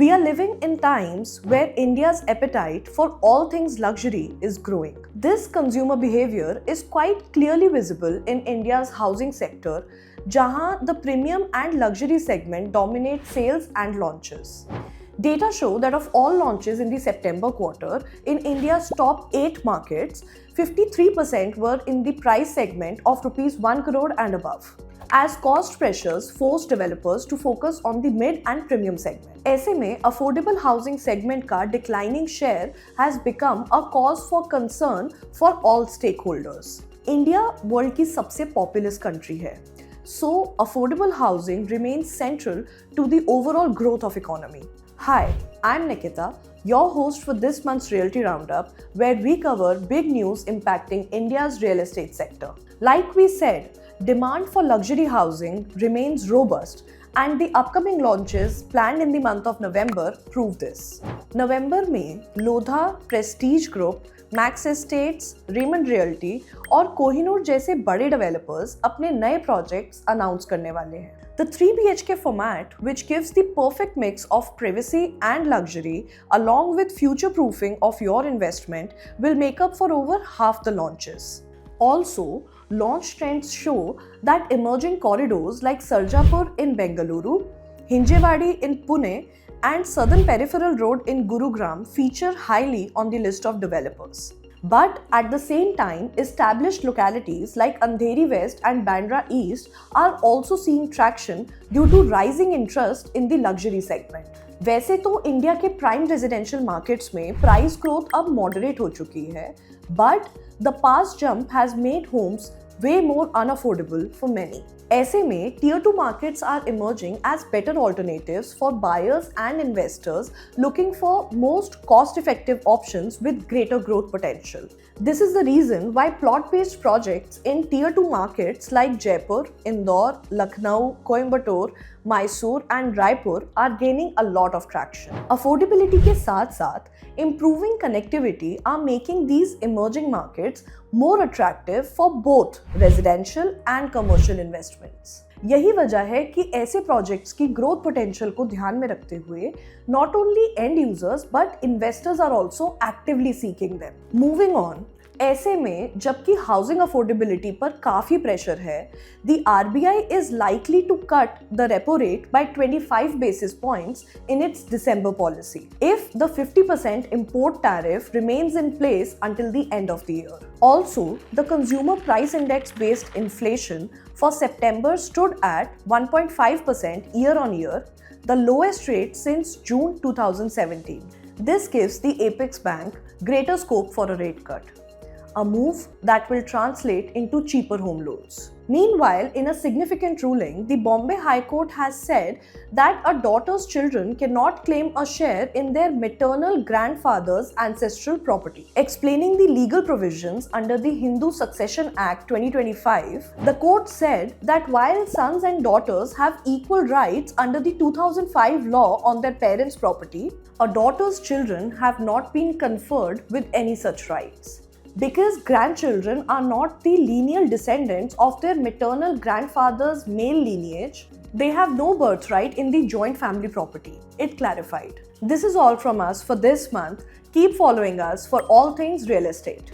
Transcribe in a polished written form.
We are living in times where India's appetite for all things luxury is growing. This consumer behavior is quite clearly visible in India's housing sector, jahan the premium and luxury segment dominate sales and launches. Data show that of all launches in the September quarter, in India's top 8 markets, 53% were in the price segment of Rs 1 crore and above, as cost pressures force developers to focus on the mid and premium segment. ऐसे में affordable housing segment का declining share has become a cause for concern for all stakeholders. India world की सबसे populous country है, so affordable housing remains central to the overall growth of economy. Hi, I'm Nikita, your host for this month's Realty Roundup, where we cover big news impacting India's real estate sector. Like we said, demand for luxury housing remains robust, and the upcoming launches planned in the month of November prove this. November में Lodha, Prestige Group, Max Estates, Raymond Realty और कोहिनूर जैसे बड़े developers अपने नए projects announce करने वाले हैं. The 3 BHK format, which gives the perfect mix of privacy and luxury along with future-proofing of your investment, will make up for over half the launches. Also, launch trends show that emerging corridors like Sarjapur in Bengaluru, Hinjewadi in Pune, and Southern Peripheral Road in Gurugram feature highly on the list of developers. But at the same time, established localities like Andheri West and Bandra East are also seeing traction due to rising interest in the luxury segment. वैसे तो India के prime residential markets में price growth अब moderate हो चुकी है, but the past jump has made homes way more unaffordable for many. ऐसे में Tier 2 markets are emerging as better alternatives for buyers and investors looking for most cost-effective options with greater growth potential. This is the reason why plot-based projects in Tier 2 markets like Jaipur, Indore, Lucknow, Coimbatore, Mysore and Raipur are gaining a lot of traction. Affordability के साथ-साथ improving connectivity are making these emerging markets more attractive for both residential and commercial investments. यही वजह है कि ऐसे projects की growth potential को ध्यान में रखते हुए not only end users but investors are also actively seeking them. Moving on, ऐसे में जबकि हाउसिंग अफोर्डेबिलिटी पर काफी प्रेशर है, the RBI is likely to cut the repo rate by 25 basis points in its December policy if the 50% import tariff remains in place until the end of the year. Also, the consumer price index based inflation for September stood at 1.5% year on year, the lowest rate since June 2017. This gives the Apex Bank greater scope for a rate cut, a move that will translate into cheaper home loans. Meanwhile, in a significant ruling, the Bombay High Court has said that a daughter's children cannot claim a share in their maternal grandfather's ancestral property. Explaining the legal provisions under the Hindu Succession Act 2025, the court said that while sons and daughters have equal rights under the 2005 law on their parents' property, a daughter's children have not been conferred with any such rights. Because grandchildren are not the lineal descendants of their maternal grandfather's male lineage, they have no birthright in the joint family property, it clarified. This is all from us for this month. Keep following us for all things real estate.